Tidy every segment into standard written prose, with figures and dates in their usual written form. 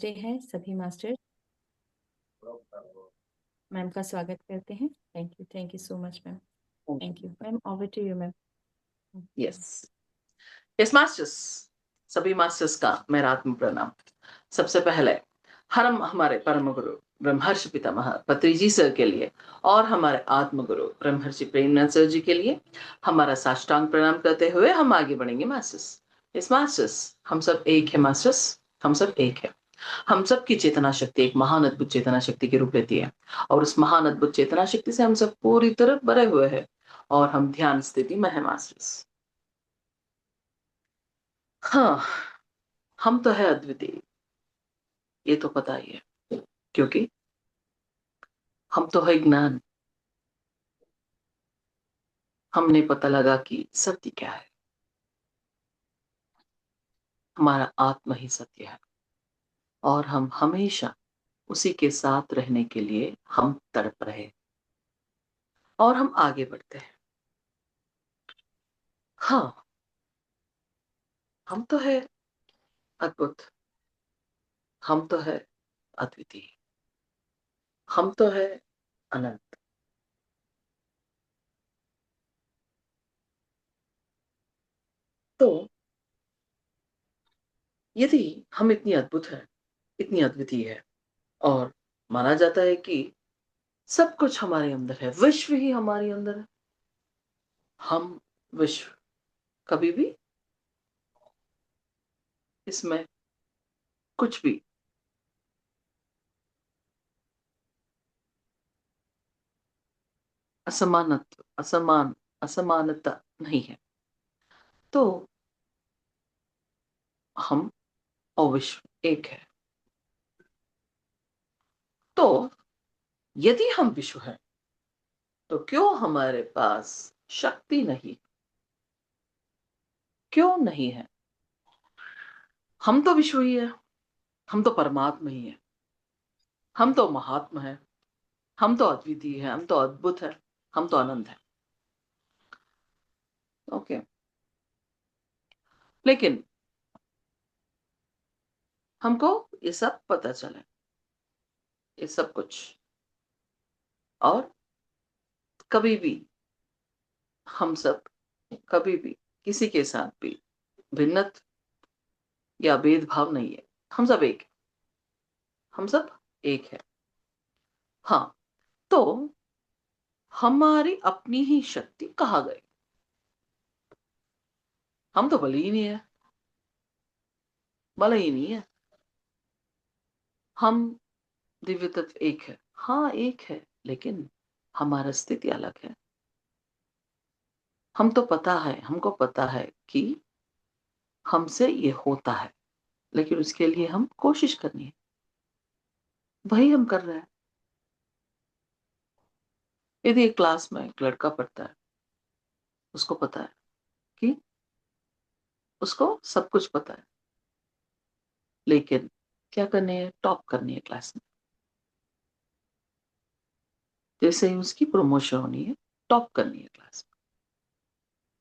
नमस्ते है सभी मास्टर। मैम का स्वागत करते हैं। Thank you so much ma'am. Thank you ma'am. Over to you ma'am. Yes yes masters, सभी मास्टर्स का मेरा आत्म प्रणाम। सबसे पहले हम हमारे परम गुरु ब्रह्मर्षि पितामह पत्री जी सर के लिए और हमारे आत्म गुरु ब्रह्मर्षि प्रेमनाथ सर जी के लिए हमारा साष्टांग प्रणाम करते हुए हम आगे बढ़ेंगे मास्टर्स। यस मास्टर्स, हम सब एक है मास्टर्स, हम सब एक है। हम सब की चेतना शक्ति एक महान अद्भुत चेतना शक्ति के रूप लेती है और उस महान अद्भुत चेतना शक्ति से हम सब पूरी तरह भरे हुए हैं और हम ध्यान स्थिति में है मास्टर्स। हाँ, हम तो है अद्वितीय, ये तो पता ही है, क्योंकि हम तो है ज्ञान। हमने पता लगा कि सत्य क्या है। हमारा आत्मा ही सत्य है और हम हमेशा उसी के साथ रहने के लिए हम तड़प रहे और हम आगे बढ़ते हैं। हाँ, हम तो है अद्भुत, हम तो है अद्वितीय, हम तो है अनंत। तो यदि हम इतनी अद्भुत है, इतनी अद्वितीय है और माना जाता है कि सब कुछ हमारे अंदर है, विश्व ही हमारे अंदर है, हम विश्व कभी भी इसमें कुछ भी असमानत्व असमानता नहीं है। तो हम और विश्व एक है। तो यदि हम विश्व हैं तो क्यों हमारे पास शक्ति नहीं? क्यों नहीं है? हम तो विश्व ही है, हम तो परमात्मा ही है, हम तो महात्मा है, हम तो अद्वितीय है, हम तो अद्भुत है, हम तो अनंत है। ओके, लेकिन हमको ये सब पता चले, ये सब कुछ, और कभी भी हम सब कभी भी किसी के साथ भी भिन्नत या भेदभाव नहीं है। हम सब एक, हम सब एक है। हाँ, तो हमारी अपनी ही शक्ति कहाँ गई? हम तो भले ही नहीं है, भले ही नहीं है। हम दिव्य तत्व एक है, हाँ एक है, लेकिन हमारा स्थिति अलग है। हम तो पता है, हमको पता है कि हमसे ये होता है, लेकिन उसके लिए हम कोशिश करनी है, वही हम कर रहे हैं। यदि एक क्लास में एक लड़का पढ़ता है, उसको पता है कि उसको सब कुछ पता है, लेकिन क्या करनी है? टॉप करनी है क्लास में। जैसे ही उसकी प्रमोशन होनी है, टॉप करनी है क्लास में,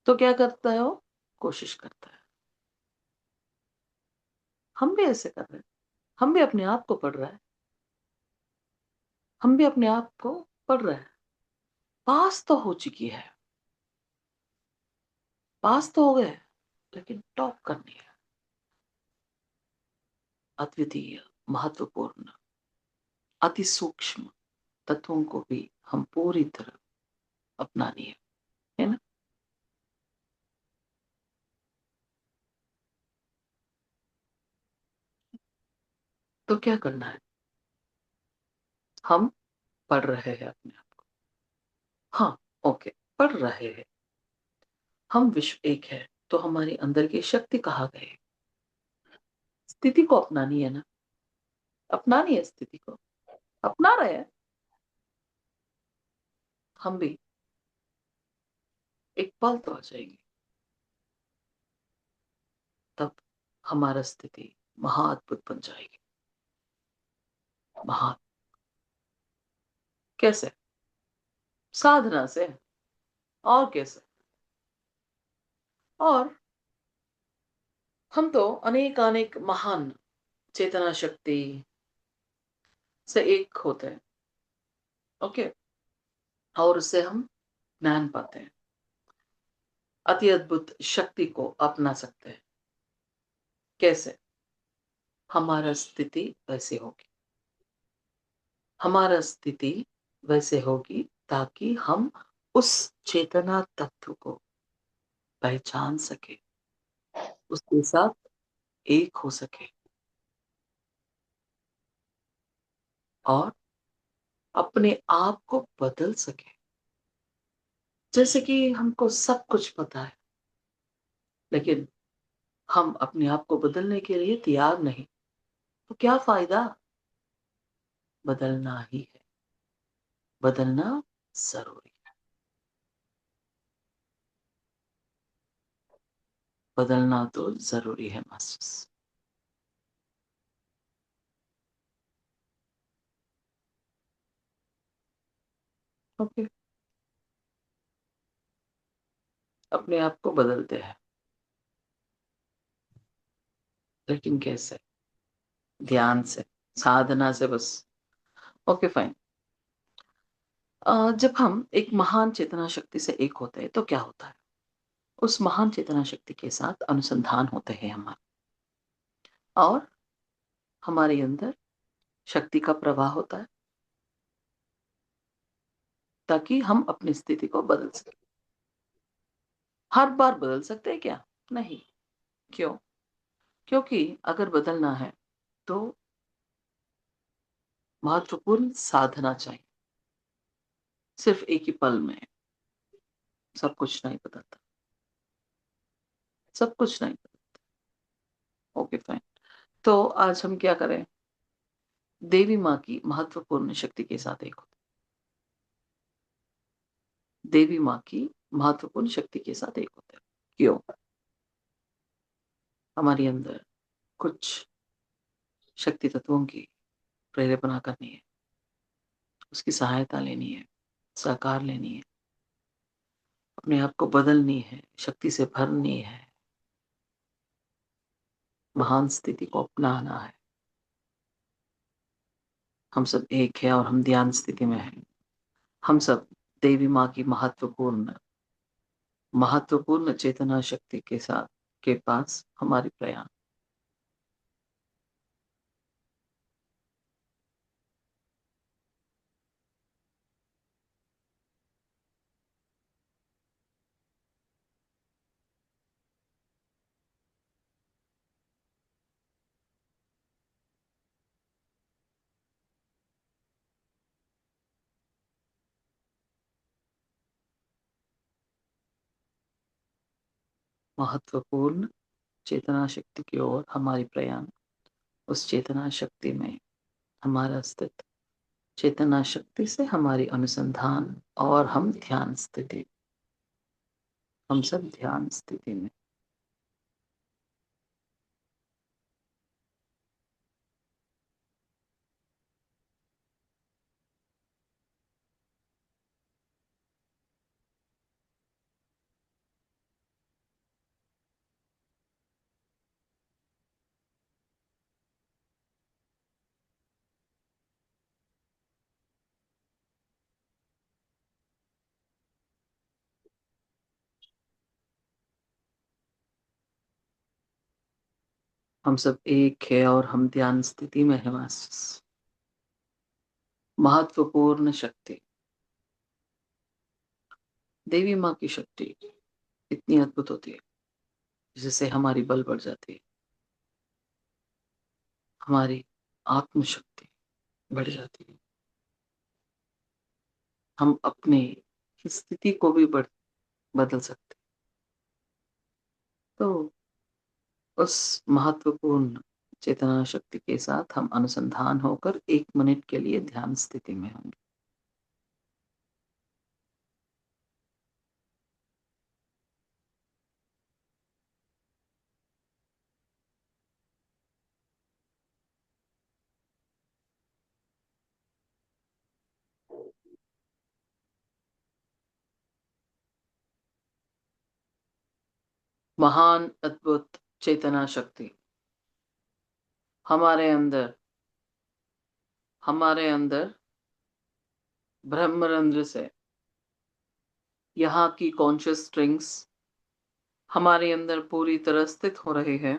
तो क्या करता है वो? कोशिश करता है। हम भी ऐसे कर रहे हैं, हम भी अपने आप को पढ़ रहा है, हम भी अपने आप को पढ़ रहे हैं। पास तो हो चुकी है, पास तो हो गए, लेकिन टॉप करनी है। अद्वितीय, महत्वपूर्ण, अति सूक्ष्म तत्वों को भी हम पूरी तरह अपनानी है ना? तो क्या करना है? हम पढ़ रहे हैं अपने आप को। हाँ, ओके, पढ़ रहे हैं। हम विश्व एक है, तो हमारे अंदर की शक्ति कहाँ गई? स्थिति को अपनानी है ना, अपनानी है स्थिति को, अपना रहे हैं। हम भी एक पल तो आ जाएंगे, तब हमारा स्थिति महाअद्भुत बन जाएगी। महा कैसे? साधना से। और कैसे? और हम तो अनेक अनेक महान चेतना शक्ति से एक होते हैं। ओके, और उससे हम ज्ञान पाते हैं, अति अद्भुत शक्ति को अपना सकते हैं। कैसे? हमारा स्थिति वैसे होगी, हमारा स्थिति वैसे होगी ताकि हम उस चेतना तत्व को पहचान सके, उसके साथ एक हो सके और अपने आप को बदल सके। जैसे कि हमको सब कुछ पता है, लेकिन हम अपने आप को बदलने के लिए तैयार नहीं, तो क्या फायदा? बदलना ही है, बदलना जरूरी है, बदलना तो जरूरी है मास्टर्स। ओके, अपने आप को बदलते हैं, लेकिन कैसे? ध्यान से, साधना से बस। Okay fine. जब हम एक महान चेतना शक्ति से एक होते हैं तो क्या होता है? उस महान चेतना शक्ति के साथ अनुसंधान होते हैं हमारे, और हमारे अंदर शक्ति का प्रवाह होता है ताकि हम अपनी स्थिति को बदल सकें। हर बार बदल सकते हैं क्या? नहीं। क्यों? क्योंकि अगर बदलना है तो महत्वपूर्ण साधना चाहिए। सिर्फ एक ही पल में सब कुछ नहीं बदलता, सब कुछ नहीं बदलता। Okay fine. तो आज हम क्या करें? देवी माँ की महत्वपूर्ण शक्ति के साथ एक होते, देवी माँ की महत्वपूर्ण शक्ति के साथ एक होते हैं। क्यों? हमारे अंदर कुछ शक्ति तत्वों की प्रेरणा करनी है, उसकी सहायता लेनी है, साकार लेनी है, अपने आप को बदलनी है, शक्ति से भरनी है, महान स्थिति को अपनाना है। हम सब एक है और हम ध्यान स्थिति में हैं। हम सब देवी माँ की महत्वपूर्ण महत्वपूर्ण चेतना शक्ति के साथ के पास हमारी प्रयाण। महत्वपूर्ण चेतना शक्ति की ओर हमारी प्रयाण, उस चेतना शक्ति में हमारा अस्तित्व, चेतना शक्ति से हमारी अनुसंधान, और हम ध्यान स्थिति, हम सब ध्यान स्थिति में। हम सब एक है और हम ध्यान स्थिति में है मास्टर्स। महत्वपूर्ण शक्ति, देवी माँ की शक्ति इतनी अद्भुत होती है जिससे हमारी बल बढ़ जाती है, हमारी आत्म शक्ति बढ़ जाती है, हम अपनी स्थिति को भी बदल सकते हैं। तो उस महत्वपूर्ण चेतना शक्ति के साथ हम अनुसंधान होकर 1 मिनट के लिए ध्यान स्थिति में होंगे। महान अद्भुत चेतना शक्ति हमारे अंदर ब्रह्मरंध्र से यहाँ की कॉन्शियस स्ट्रिंग्स हमारे अंदर पूरी तरह स्थित हो रहे हैं।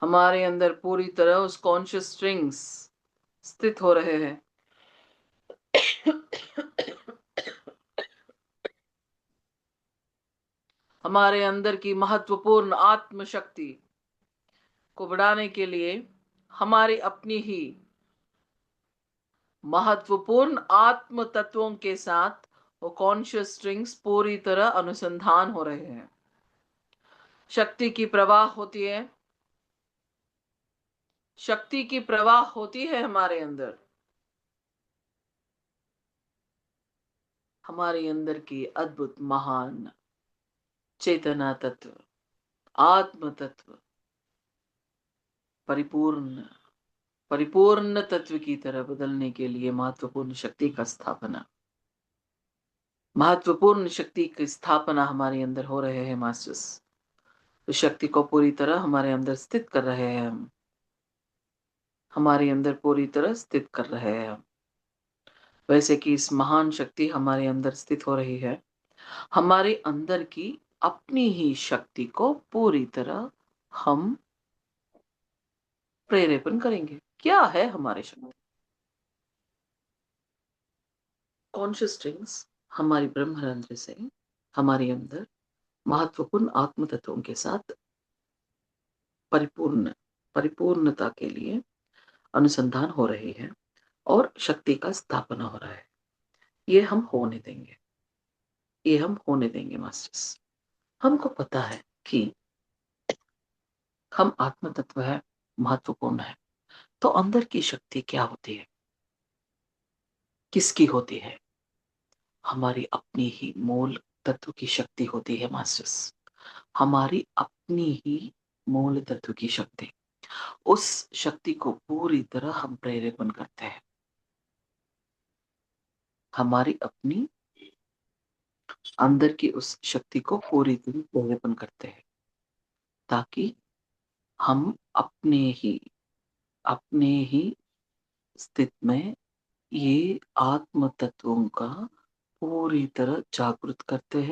हमारे अंदर पूरी तरह उस कॉन्शियस स्ट्रिंग्स स्थित हो रहे हैं। हमारे अंदर की महत्वपूर्ण आत्म शक्ति को बढ़ाने के लिए हमारी अपनी ही महत्वपूर्ण आत्म तत्वों के साथ वो कॉन्शियस स्ट्रिंग्स पूरी तरह अनुसंधान हो रहे हैं। शक्ति की प्रवाह होती है, शक्ति की प्रवाह होती है हमारे अंदर। हमारे अंदर की अद्भुत महान चेतना तत्व, आत्म तत्व परिपूर्ण तत्व की तरह बदलने के लिए महत्वपूर्ण शक्ति की स्थापना हमारे अंदर हो रहे हैं मास्टर्स। तो शक्ति को पूरी तरह हमारे अंदर स्थित कर रहे हैं हम, हमारे अंदर पूरी तरह स्थित कर रहे हैं हम। वैसे कि इस महान शक्ति हमारे अंदर स्थित हो रही है, हमारे अंदर की अपनी ही शक्ति को पूरी तरह हम प्रेरेपण करेंगे। क्या है हमारी शक्ति? कॉन्शियस स्ट्रिंग्स हमारी ब्रह्मरंध्र से हमारे अंदर महत्वपूर्ण आत्म तत्वों के साथ परिपूर्णता के लिए अनुसंधान हो रही है और शक्ति का स्थापना हो रहा है। ये हम होने देंगे मास्टर्स। हमको पता है कि हम आत्म तत्व है, महत्वपूर्ण है। तो अंदर की शक्ति क्या होती है, किसकी होती है? हमारी अपनी ही मूल तत्व की शक्ति होती है मास्टर्स। हमारी अपनी ही मूल तत्व की शक्ति, उस शक्ति को पूरी तरह हम प्रेरेपण करते हैं। हमारी अपनी अंदर की उस शक्ति को पूरी तरह प्रेरेपण करते हैं ताकि हम अपने ही स्थिति में ये आत्म तत्वों का पूरी तरह जागृत करते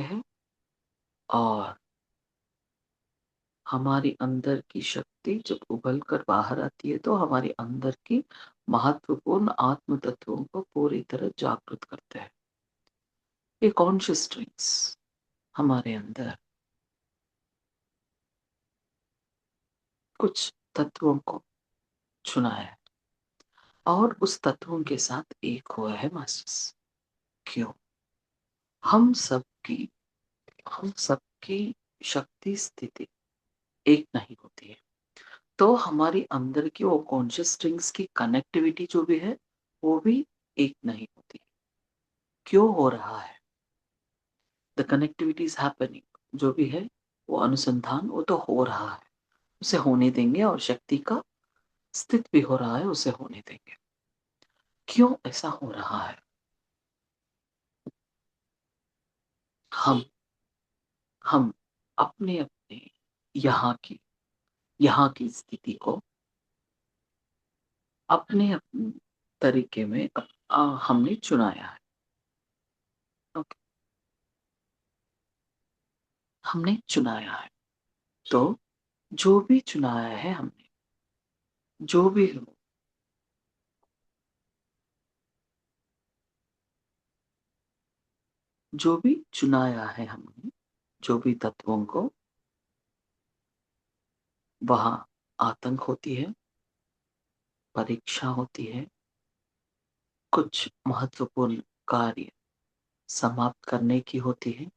हैं और हमारी अंदर की शक्ति जब उभल कर बाहर आती है तो हमारी अंदर की महत्वपूर्ण आत्म तत्वों को पूरी तरह जागृत करते हैं। ये कॉन्शियस स्ट्रिंग्स हमारे अंदर कुछ तत्वों को चुना है और उस तत्वों के साथ एक हुआ है मास्टर्स। क्यों? हम सबकी शक्ति स्थिति एक नहीं होती है, तो हमारी अंदर की वो कॉन्शियस स्ट्रिंग्स की कनेक्टिविटी जो भी है वो भी एक नहीं होती। क्यों हो रहा है? The connectivity is happening. जो भी है वो अनुसंधान वो तो हो रहा है, उसे होने देंगे और शक्ति का स्थित भी हो रहा है, उसे होने देंगे। क्यों ऐसा हो रहा है? हम हम अपने अपने यहाँ की स्थिति को अपने अपने तरीके में हमने चुनाया है। ओके, हमने चुनाया है। तो जो भी चुनाया है हमने, जो भी हो, जो भी चुनाया है हमने, जो भी तत्वों को, वहां आतंक होती है, परीक्षा होती है, कुछ महत्वपूर्ण कार्य समाप्त करने की होती है,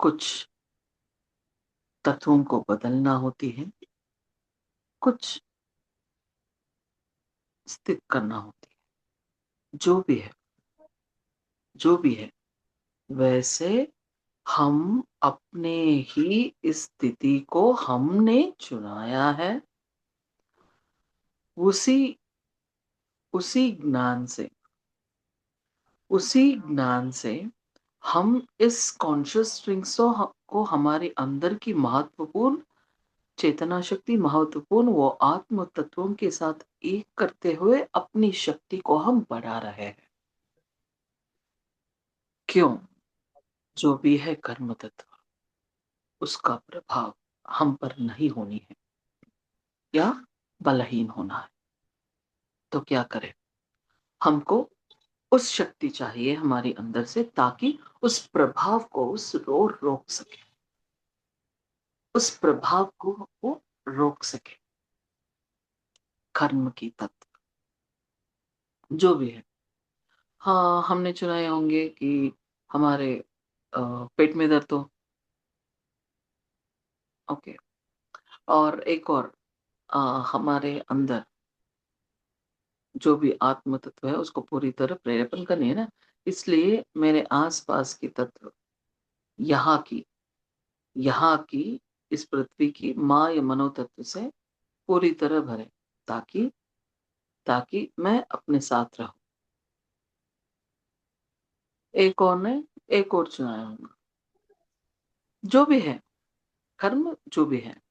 कुछ तत्वों को बदलना होती है, कुछ स्थित करना होती है। जो भी है वैसे हम अपने ही स्थिति को हमने चुनाया है। उसी उसी ज्ञान से हम इस कॉन्शियस स्ट्रिंग्स को हमारे अंदर की महत्वपूर्ण चेतना शक्ति, महत्वपूर्ण वो आत्म तत्वों के साथ एक करते हुए अपनी शक्ति को हम बढ़ा रहे हैं। क्यों? जो भी है कर्म तत्व, उसका प्रभाव हम पर नहीं होनी है या बलहीन होना है। तो क्या करें? हमको उस शक्ति चाहिए हमारे अंदर से, ताकि उस प्रभाव को रोक सके, उस प्रभाव को वो रोक सके। कर्म की तत्व जो भी है। हाँ, हमने सुनाए होंगे कि हमारे पेट में दर्द हो। ओके। और एक और, अ, हमारे अंदर जो भी आत्म तत्व है उसको पूरी तरह प्रेरेपण करनी है ना, इसलिए मेरे आसपास की तत्व, यहाँ की यहाँ की इस पृथ्वी की माँ या मनोतत्व से पूरी तरह भरे, ताकि ताकि मैं अपने साथ रहूं। एक और ने एक और चुनाया होगा। जो भी है कर्म, जो भी है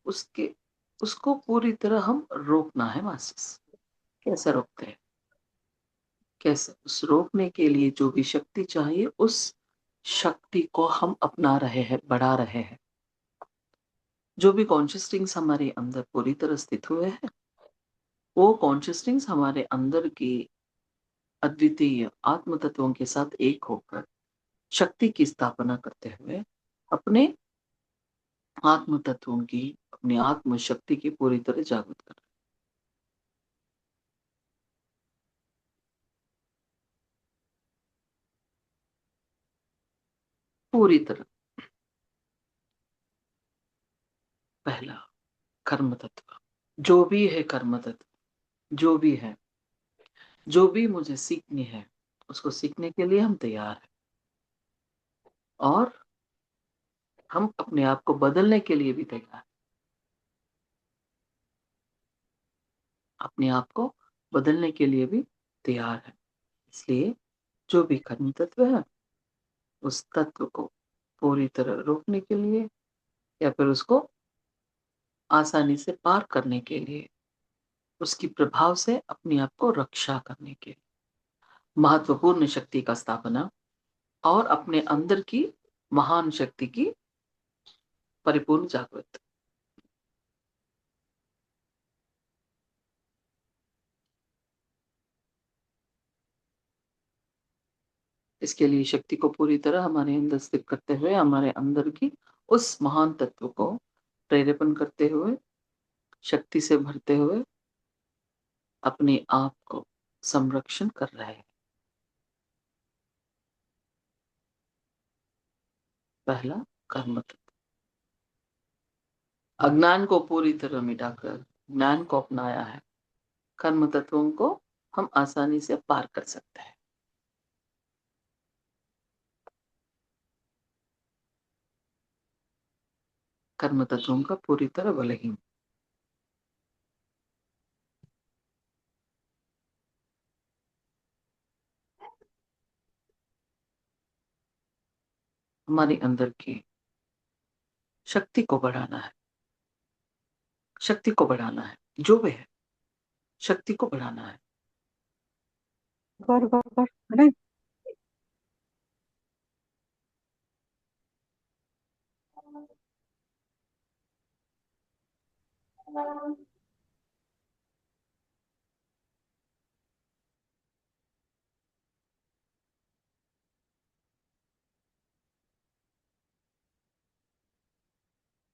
उसके उसको पूरी तरह हम रोकना है मास्टर्स। कैसे रोकते हैं? कैसे? उस रोकने के लिए जो भी शक्ति चाहिए, उस शक्ति को हम अपना रहे हैं, बढ़ा रहे हैं। जो भी कॉन्शियस थिंग्स हमारे अंदर पूरी तरह स्थित हुए हैं, वो कॉन्शियस थिंग्स हमारे अंदर की अद्वितीय आत्म तत्वों के साथ एक होकर शक्ति की स्थापना करते हुए अपने आत्म तत्वों की, अपनी आत्म शक्ति की पूरी तरह जागृत कर। पूरी तरह। पहला, कर्म तत्व। जो भी है कर्म तत्व, जो भी है, जो भी मुझे सीखनी है, उसको सीखने के लिए हम तैयार हैं। और हम अपने आप को बदलने के लिए भी तैयार हैं। अपने आप को बदलने के लिए भी तैयार हैं। इसलिए जो भी कर्म तत्व है, उस तत्व को पूरी तरह रोकने के लिए या फिर उसको आसानी से पार करने के लिए, उसकी प्रभाव से अपने आप को रक्षा करने के लिए महत्वपूर्ण शक्ति का स्थापना और अपने अंदर की महान शक्ति की परिपूर्ण जागृत। इसके लिए शक्ति को पूरी तरह हमारे अंदर स्थित करते हुए, हमारे अंदर की उस महान तत्व को प्रेरेपण करते हुए, शक्ति से भरते हुए अपने आप को संरक्षण कर रहे हैं। पहला, कर्म तत्व। अज्ञान को पूरी तरह मिटाकर ज्ञान को अपनाया है, कर्म तत्वों को हम आसानी से पार कर सकते हैं। कर्म तत्वों का पूरी तरह बलहीन। हमारे अंदर की शक्ति को बढ़ाना है, शक्ति को बढ़ाना है, जो भी है शक्ति को बढ़ाना है। नहीं।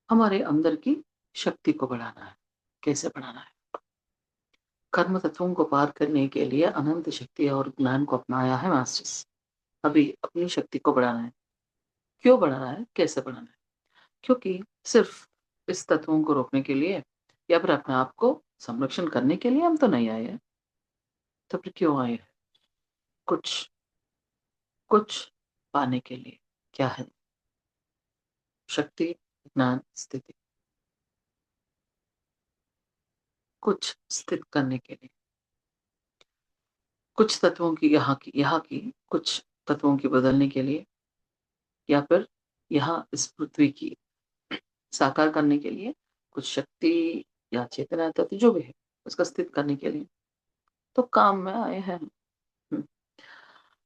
हमारे अंदर की शक्ति को बढ़ाना है। कैसे बढ़ाना है? कर्म तत्वों को पार करने के लिए अनंत शक्ति और ज्ञान को अपनाया है मास्टर्स। अभी अपनी शक्ति को बढ़ाना है। क्यों बढ़ाना है? कैसे बढ़ाना है? क्योंकि सिर्फ इस तत्वों को रोकने के लिए या फिर अपने आप को संरक्षण करने के लिए हम तो नहीं आए हैं। तो फिर क्यों आए हैं? कुछ कुछ पाने के लिए। क्या है? शक्ति, ज्ञान, स्थिति। कुछ स्थित करने के लिए, कुछ तत्वों की, यहाँ की कुछ तत्वों की बदलने के लिए, या फिर यहाँ इस पृथ्वी की साकार करने के लिए कुछ शक्ति या चेतना तत्व जो भी है उसका स्थित करने के लिए तो काम में आए हैं।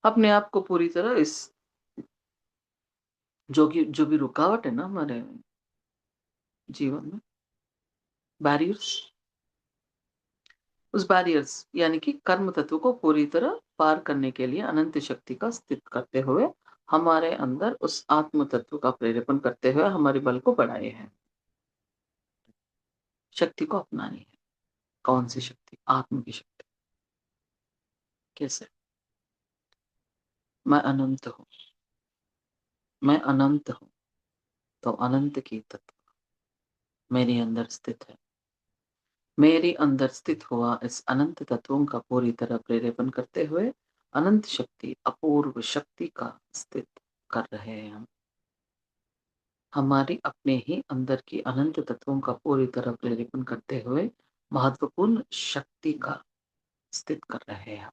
अपने आप को पूरी तरह इस जो भी रुकावट है ना हमारे जीवन में, बैरियर्स, उस बैरियर्स यानी कि कर्म तत्व को पूरी तरह पार करने के लिए अनंत शक्ति का स्थित करते हुए हमारे अंदर उस आत्म तत्व का प्रेरेपण करते हुए हमारे बल को बढ़ाए हैं। शक्ति को अपनानी है। कौन सी शक्ति? आत्म की शक्ति। कैसे? मैं अनंत हूं, मैं अनंत हूं, तो अनंत की तत्व मेरे अंदर स्थित है। मेरे अंदर स्थित हुआ इस अनंत तत्वों का पूरी तरह प्रेरेपण करते हुए अनंत शक्ति, अपूर्व शक्ति का स्थित कर रहे हैं हम। हमारी अपने ही अंदर की अनंत तत्वों का पूरी तरह प्रेरेपण करते हुए महत्वपूर्ण शक्ति का स्थित कर रहे हैं।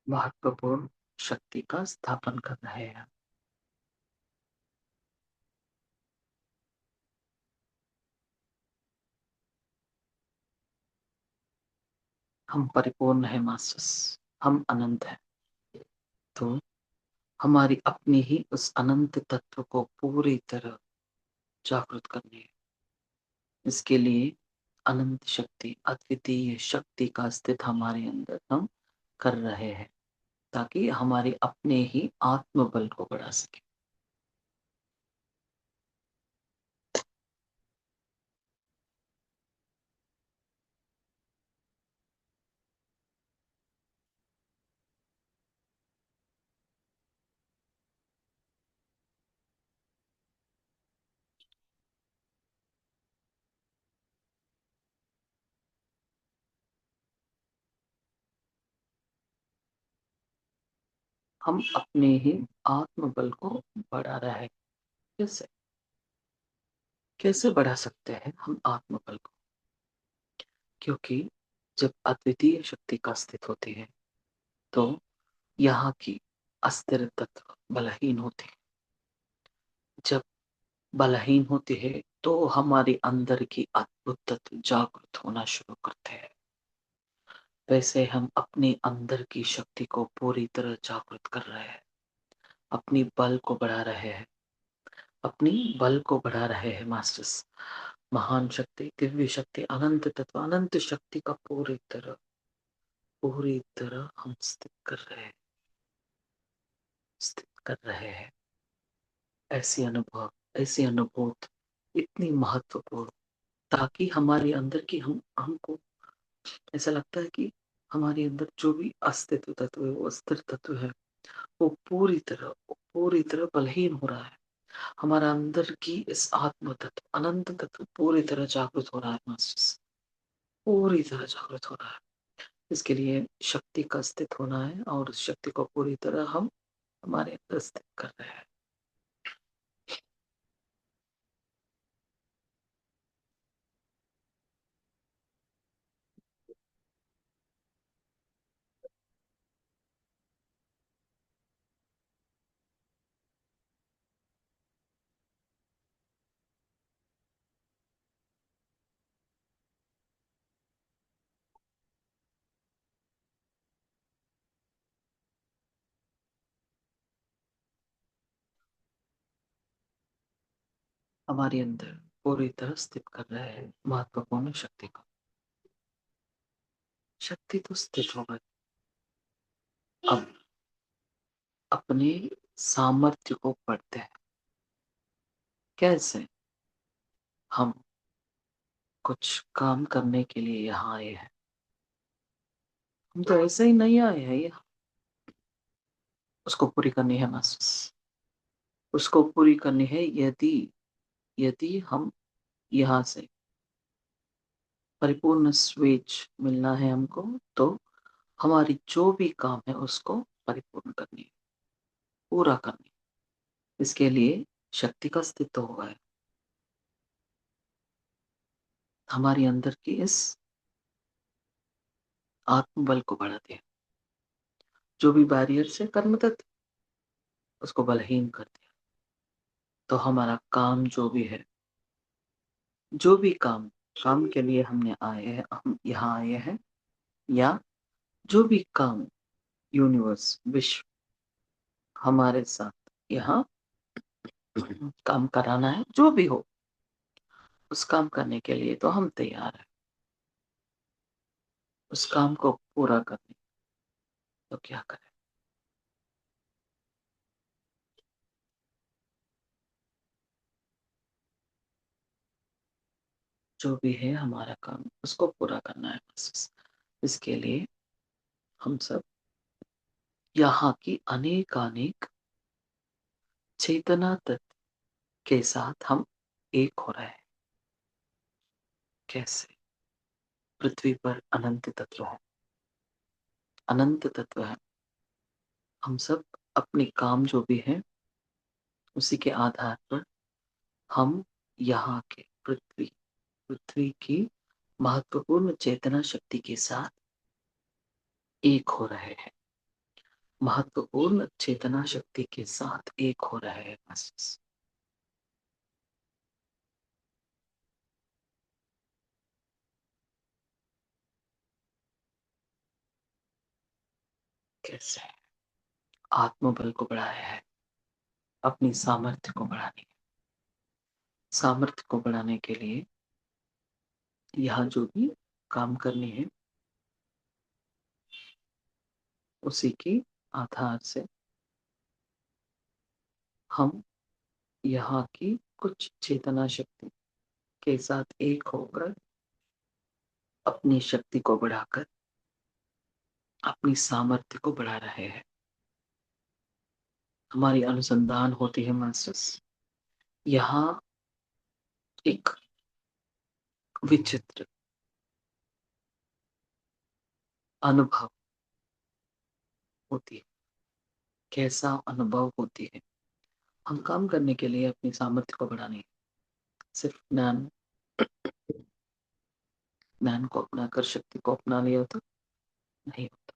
महत्वपूर्ण शक्ति का स्थापन कर रहे हैं। हम परिपूर्ण है मास्टर्स, हम अनंत है। तो हमारी अपनी ही उस अनंत तत्व को पूरी तरह जागृत करनी है। इसके लिए अनंत शक्ति, अद्वितीय शक्ति का स्थित हमारे अंदर हम कर रहे हैं ताकि हमारे अपने ही आत्मबल को बढ़ा सके। हम अपने ही आत्मबल को बढ़ा रहे हैं। कैसे? कैसे बढ़ा सकते हैं हम आत्मबल को? क्योंकि जब अद्वितीय शक्ति का स्थित होती है तो यहाँ की अस्थिर तत्व बलहीन होते हैं। जब बलहीन होते हैं तो हमारे अंदर की अद्भुत तत्व जागृत होना शुरू करते हैं। वैसे हम अपने अंदर की शक्ति को पूरी तरह जागृत कर रहे हैं, अपनी बल को बढ़ा रहे हैं, अपनी बल को बढ़ा रहे हैं मास्टर्स। महान शक्ति, दिव्य शक्ति, अनंत तत्व, अनंत शक्ति का पूरी तरह हम स्थित कर रहे हैं, स्थित कर रहे हैं। ऐसी अनुभव, ऐसी अनुभूत इतनी महत्वपूर्ण, ताकि हमारे अंदर की हमको ऐसा लगता है कि हमारे अंदर जो भी अस्तित्व तत्व है, वो अस्थिर तत्व है, वो पूरी तरह बलहीन हो रहा है। हमारा अंदर की इस आत्म तत्व, अनंत तत्व पूरी तरह जागृत हो रहा है मास्टर्स, पूरी तरह जागृत हो रहा है। इसके लिए शक्ति का स्थित होना है और उस शक्ति को पूरी तरह हम हमारे अंदर स्थित कर रहे हैं। हमारे अंदर पूरी तरह स्थित कर रहे हैं महत्वपूर्ण शक्ति को। शक्ति तो स्थित हो गई। अब अपने सामर्थ्य को पढ़ते हैं। कैसे? हम कुछ काम करने के लिए यहाँ आए हैं। हम तो ऐसे ही नहीं आए हैं, ये उसको पूरी करनी है मास्टर्स। उसको पूरी करनी है। यदि यदि हम यहाँ से परिपूर्ण स्वेच मिलना है हमको, तो हमारी जो भी काम है उसको परिपूर्ण करनी है, पूरा करनी है। इसके लिए शक्ति का अस्तित्व हुआ है। हमारी अंदर की इस आत्मबल को बढ़ाते हैं। जो भी बैरियर से कर्म तत्व, उसको बलहीन करते हैं। तो हमारा काम जो भी है, जो भी काम काम के लिए हमने आए हैं, हम यहाँ आए हैं, या जो भी काम यूनिवर्स विश्व हमारे साथ यहाँ काम कराना है, जो भी हो, उस काम करने के लिए तो हम तैयार हैं। उस काम को पूरा करने, तो क्या करें? जो भी है हमारा काम, उसको पूरा करना है बस। इसके लिए हम सब यहाँ की अनेक चेतना तत्व के साथ हम एक हो रहे हैं। कैसे? पृथ्वी पर अनंत तत्व है, अनंत तत्व है। हम सब अपने काम जो भी है, उसी के आधार पर हम यहाँ के पृथ्वी की महत्वपूर्ण चेतना शक्ति के साथ एक हो रहे हैं। महत्वपूर्ण चेतना शक्ति के साथ एक हो रहे हैं बस। कैसे? आत्मबल को बढ़ाया है, अपनी सामर्थ्य को बढ़ाने, सामर्थ्य को बढ़ाने के लिए यहाँ जो भी काम करनी है, उसी के आधार से हम यहाँ की कुछ चेतना शक्ति के साथ एक होकर अपनी शक्ति को बढ़ाकर अपनी सामर्थ्य को बढ़ा रहे हैं। हमारी अनुसंधान होती है मास्टर्स। यहाँ एक विचित्र अनुभव होती है। कैसा अनुभव होती है? हम काम करने के लिए अपनी सामर्थ्य को बढ़ाने, सिर्फ ज्ञान को अपनाकर शक्ति को अपना लिया तो नहीं होता।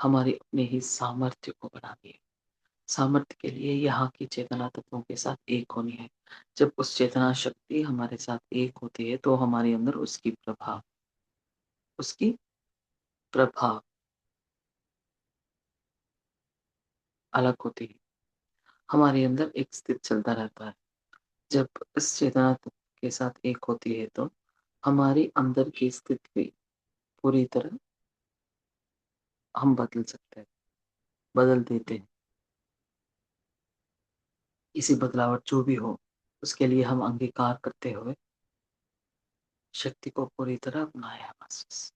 हमारी अपने ही सामर्थ्य को बढ़ानी है। सामर्थ्य के लिए यहाँ की चेतना तत्वों के साथ एक होनी है। जब उस चेतना शक्ति हमारे साथ एक होती है, तो हमारे अंदर उसकी प्रभाव अलग होती है। हमारे अंदर एक स्थिति चलता रहता है। जब इस चेतना तत्व के साथ एक होती है, तो हमारी अंदर की स्थिति पूरी तरह हम बदल सकते हैं, बदल देते हैं। इसी बदलावट जो भी हो, उसके लिए हम अंगीकार करते हुए शक्ति को पूरी तरह अपनाया है बस।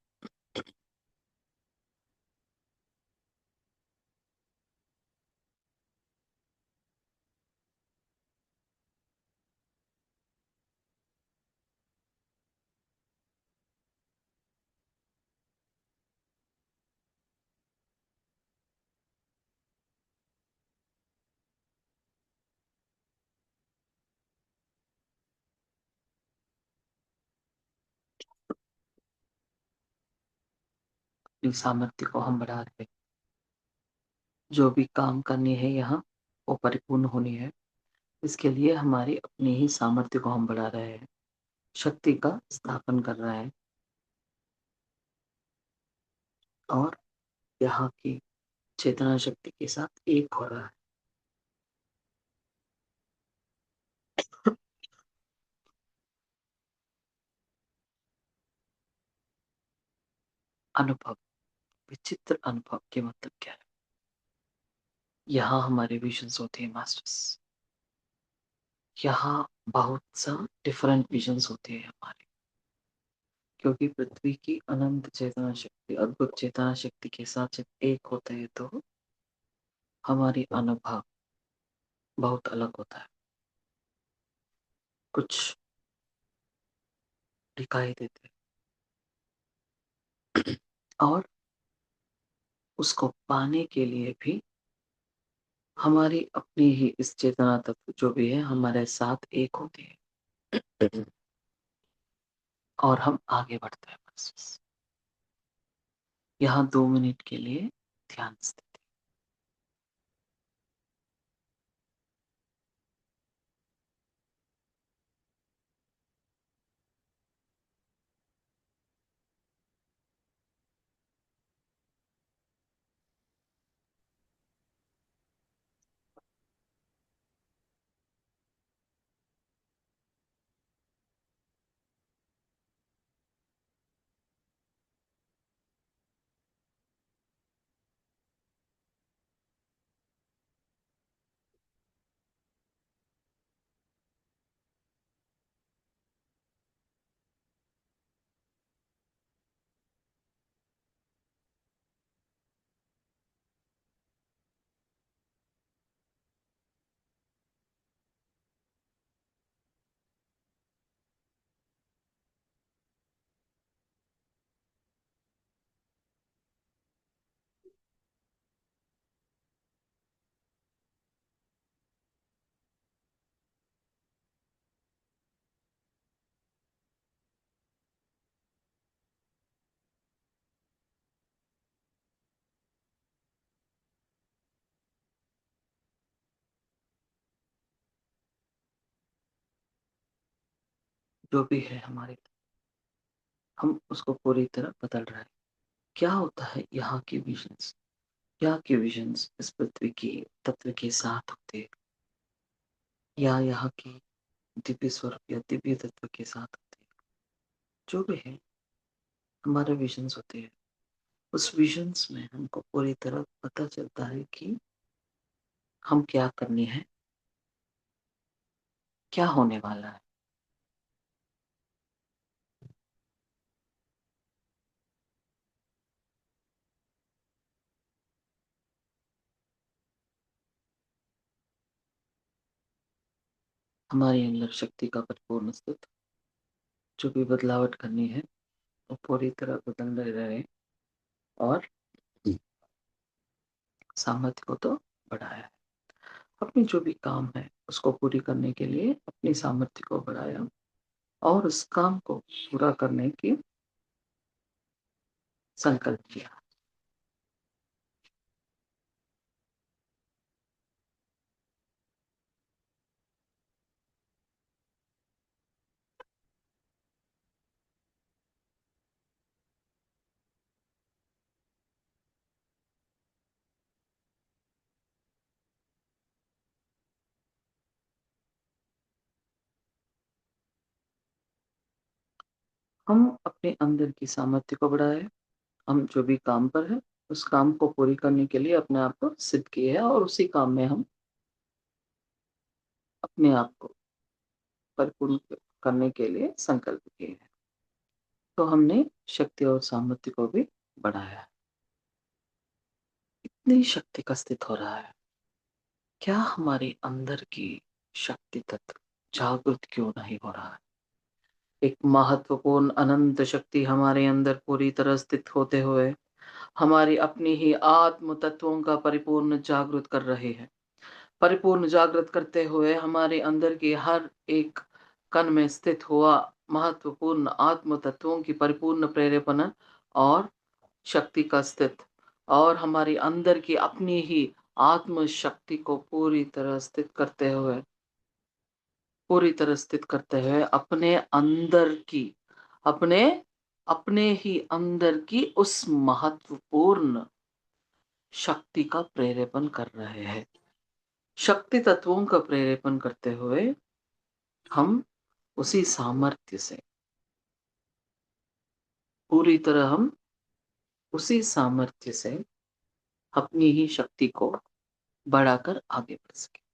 अपनी सामर्थ्य को हम बढ़ा रहे हैं। जो भी काम करनी है यहाँ, वो परिपूर्ण होनी है। इसके लिए हमारी अपनी ही सामर्थ्य को हम बढ़ा रहे हैं, शक्ति का स्थापन कर रहे हैं, और यहाँ की चेतना शक्ति के साथ एक हो रहा है। अनुभव, विचित्र अनुभव के मतलब क्या है? यहाँ हमारे विजन्स होते हैं मास्टर्स। यहाँ बहुत सा डिफरेंट विजन्स होते हैं हमारे, क्योंकि पृथ्वी की अनंत चेतना शक्ति, अद्भुत चेतना शक्ति के साथ जब एक होते हैं तो हमारी अनुभव बहुत अलग होता है, कुछ दिखाई देते हैं और उसको पाने के लिए भी हमारी अपनी ही इस चेतना तत्व जो भी है हमारे साथ एक होती है और हम आगे बढ़ते हैं। बस यहाँ 2 मिनट के लिए ध्यान स्थिति। जो भी है हमारे, हम उसको पूरी तरह बदल रहे हैं। क्या होता है यहाँ के विजन्स, यहाँ के विजन्स इस पृथ्वी की तत्व के साथ होते हैं या यहाँ की दिव्य स्वरूप या दिव्य तत्व के साथ होते हैं। जो भी है हमारे विजन्स होते हैं, उस विजन्स में हमको पूरी तरह पता चलता है कि हम क्या करनी है, क्या होने वाला है। हमारे अंदर शक्ति का परिपूर्ण अस्तित्व, जो भी बदलावट करनी है वो पूरी तरह बदल रहे और सामर्थ्य को तो बढ़ाया है। अपनी जो भी काम है उसको पूरी करने के लिए अपनी सामर्थ्य को बढ़ाया और उस काम को पूरा करने की संकल्प किया। हम अपने अंदर की सामर्थ्य को बढ़ाए, हम जो भी काम पर है उस काम को पूरी करने के लिए अपने आप को सिद्ध किए है और उसी काम में हम अपने आप को परिपूर्ण करने के लिए संकल्प किए हैं। तो हमने शक्ति और सामर्थ्य को भी बढ़ाया है। इतनी शक्ति का स्थित हो रहा है, क्या हमारे अंदर की शक्ति तत्व जागृत क्यों नहीं हो रहा है? एक महत्वपूर्ण अनंत शक्ति हमारे अंदर पूरी तरह स्थित होते हुए हमारी अपनी ही आत्म तत्वों का परिपूर्ण जागृत कर रहे हैं। परिपूर्ण जागृत करते हुए हमारे अंदर की हर एक कण में स्थित हुआ महत्वपूर्ण आत्म तत्वों की परिपूर्ण प्रेरेपण और शक्ति का स्थित और हमारी अंदर की अपनी ही आत्म शक्ति को पूरी तरह स्थित करते हुए अपने अंदर की अपने अपने ही अंदर की उस महत्वपूर्ण शक्ति का प्रेरेपण कर रहे हैं। शक्ति तत्वों का प्रेरेपण करते हुए हम उसी सामर्थ्य से पूरी तरह हम उसी सामर्थ्य से अपनी ही शक्ति को बढ़ाकर आगे बढ़ सके।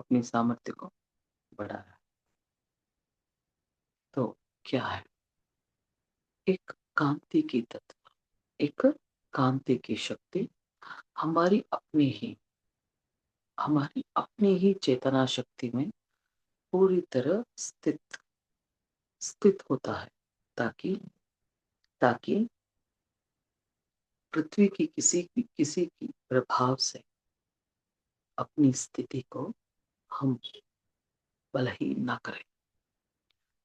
अपनी सामर्थ्य को बढ़ा रहा है। तो क्या है? एक कांति की तत्व, एक कांति की शक्ति हमारी अपनी ही चेतना शक्ति में पूरी तरह स्थित होता है, ताकि ताकि पृथ्वी की किसी की प्रभाव से अपनी स्थिति को हम बलहीन ना करें।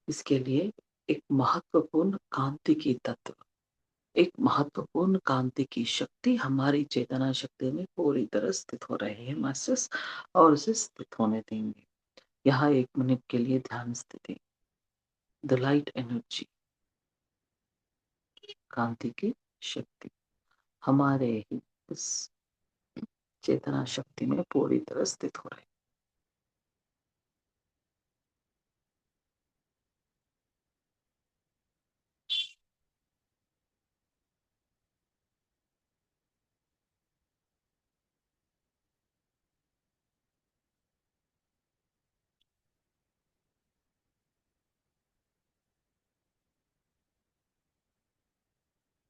इसके लिए एक महत्वपूर्ण कांति की तत्व, एक महत्वपूर्ण कांति की शक्ति हमारी चेतना शक्ति में पूरी तरह स्थित हो रही है मास्टर्स, और उसे स्थित होने देंगे। यहाँ 1 मिनट के लिए ध्यान स्थिति। द लाइट एनर्जी, कांति की शक्ति हमारे ही इस चेतना शक्ति में पूरी तरह स्थित हो रही है।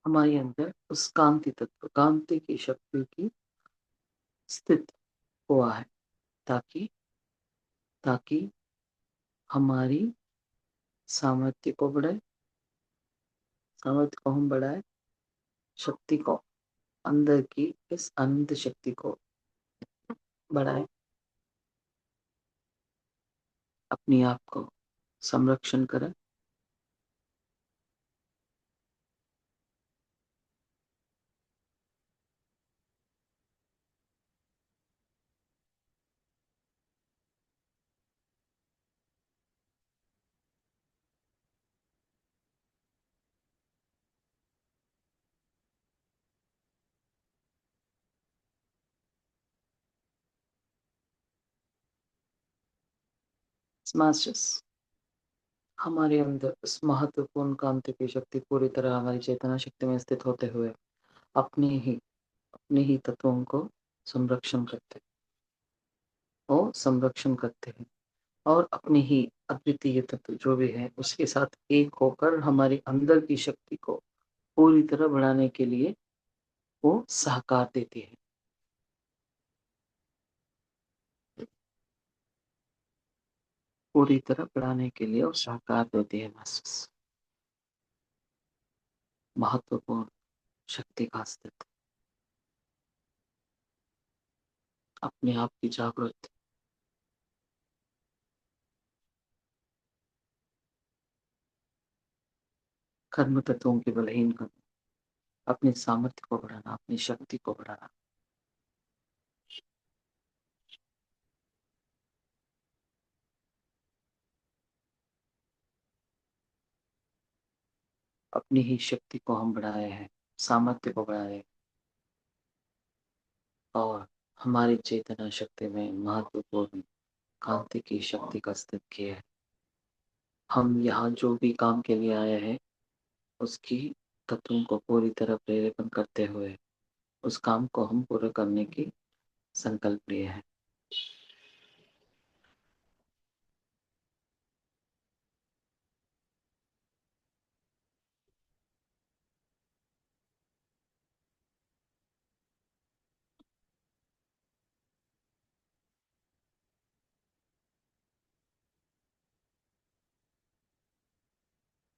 हमारे अंदर उस कांति तत्व, कांति की शक्ति की स्थित हुआ है, ताकि ताकि हमारी सामर्थ्य को बढ़ाए, सामर्थ्य को हम बढ़ाए, शक्ति को, अंदर की इस अनंत शक्ति को बढ़ाए, अपने आप को संरक्षण करें। मास्टर्स, हमारे अंदर उस महत्वपूर्ण कांति की शक्ति पूरी तरह हमारी चेतना शक्ति में स्थित होते हुए अपने ही तत्वों को संरक्षण करते हैं और अपने ही अद्वितीय तत्व जो भी है उसके साथ एक होकर हमारी अंदर की शक्ति को पूरी तरह बढ़ाने के लिए वो सहकार देती है। पूरी तरह बढ़ाने के लिए वो सहकार देती है मास्टर्स। महत्वपूर्ण शक्ति का अस्तित्व, अपने आप की जागृति, कर्म तत्वों की बलहीन करना, अपनी सामर्थ्य को बढ़ाना, अपनी शक्ति को बढ़ाना, अपनी ही शक्ति को हम बढ़ाए हैं, सामर्थ्य को बढ़ाए हैं और हमारी चेतना शक्ति में महत्वपूर्ण कांति की शक्ति का स्थित किया है। हम यहाँ जो भी काम के लिए आए हैं उसकी तत्वों को पूरी तरह प्रेरेपण करते हुए उस काम को हम पूरा करने की संकल्प लिए हैं।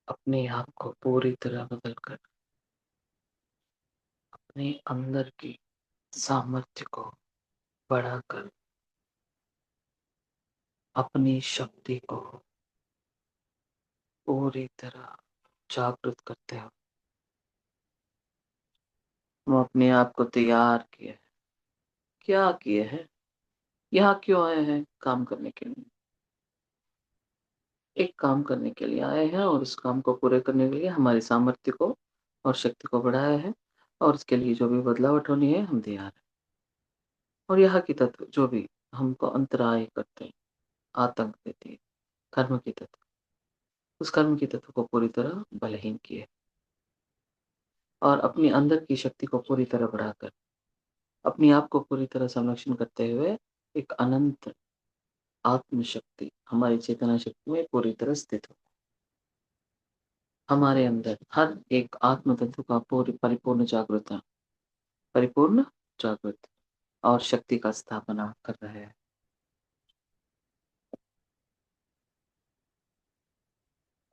अपने आप को पूरी तरह बदल कर अपने अंदर की सामर्थ्य को बढ़ाकर अपनी शक्ति को पूरी तरह जागृत करते हो। हम अपने आप को तैयार किए हैं। क्या किए हैं? यहाँ क्यों आए हैं? काम करने के लिए। एक काम करने के लिए आए हैं और उस काम को पूरे करने के लिए हमारी सामर्थ्य को और शक्ति को बढ़ाया है और उसके लिए जो भी बदलावट होनी है हम तैयार हैं। और यहाँ की तत्व जो भी हमको अंतराय करते हैं, आतंक देती है, कर्म की तत्व, उस कर्म की तत्व को पूरी तरह बलहीन किए और अपनी अंदर की शक्ति को पूरी तरह बढ़ाकर अपने आप को पूरी तरह संरक्षण करते हुए एक अनंत आत्म शक्ति हमारी चेतना शक्ति में पूरी तरह स्थित हो। हमारे अंदर हर एक आत्म तत्व का पूरी परिपूर्ण जागृत परिपूर्ण जागृत और शक्ति का स्थापना कर रहे हैं।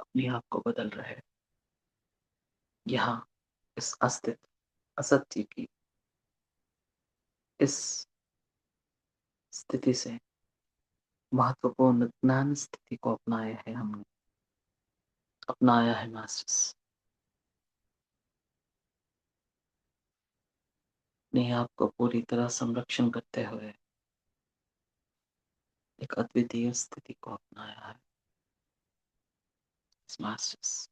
अपने आप को बदल रहे हैं। यहाँ इस अस्तित्व असत्य की इस स्थिति से महत्वपूर्ण ज्ञान स्थिति को अपनाया है हमने, अपनाया है मास्टर्स। अपने आप को पूरी तरह संरक्षण करते हुए एक अद्वितीय स्थिति को अपनाया है मास्टर्स।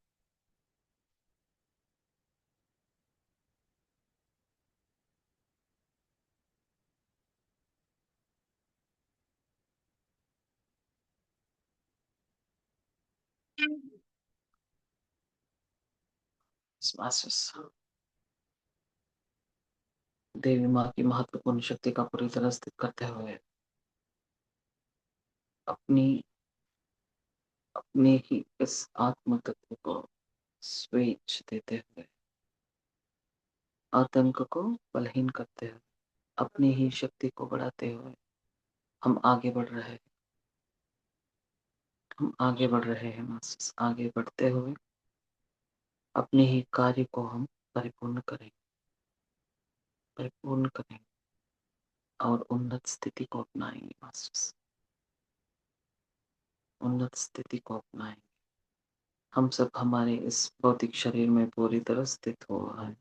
मास्टर्स देवी माँ की महत्वपूर्ण शक्ति का पूरी तरह स्थित करते हुए अपनी अपने ही इस आत्म तत्व को स्वेच देते हुए आतंक को बलहीन करते हुए अपनी ही शक्ति को बढ़ाते हुए हम आगे बढ़ रहे हैं। हम आगे बढ़ रहे हैं मास्टर्स। आगे बढ़ते हुए अपने ही कार्य को हम परिपूर्ण करें, परिपूर्ण करें और उन्नत स्थिति को अपनाएंगे मास्टर्स। उन्नत स्थिति को अपनाएंगे। हम सब हमारे इस भौतिक शरीर में पूरी तरह स्थित हो रहा है,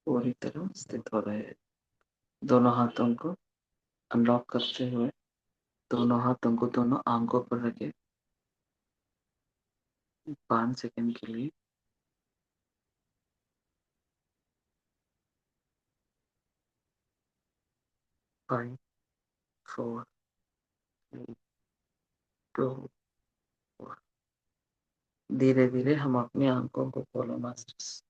पूरी तरह स्थित हो रहे हैं। दोनों हाथों को अनलॉक करते हुए दोनों हाथों को दोनों आंखों पर रखे 5 सेकंड के लिए। 5 4 3 2 1। धीरे धीरे हम अपनी आंखों को खोलो मास्टर्स।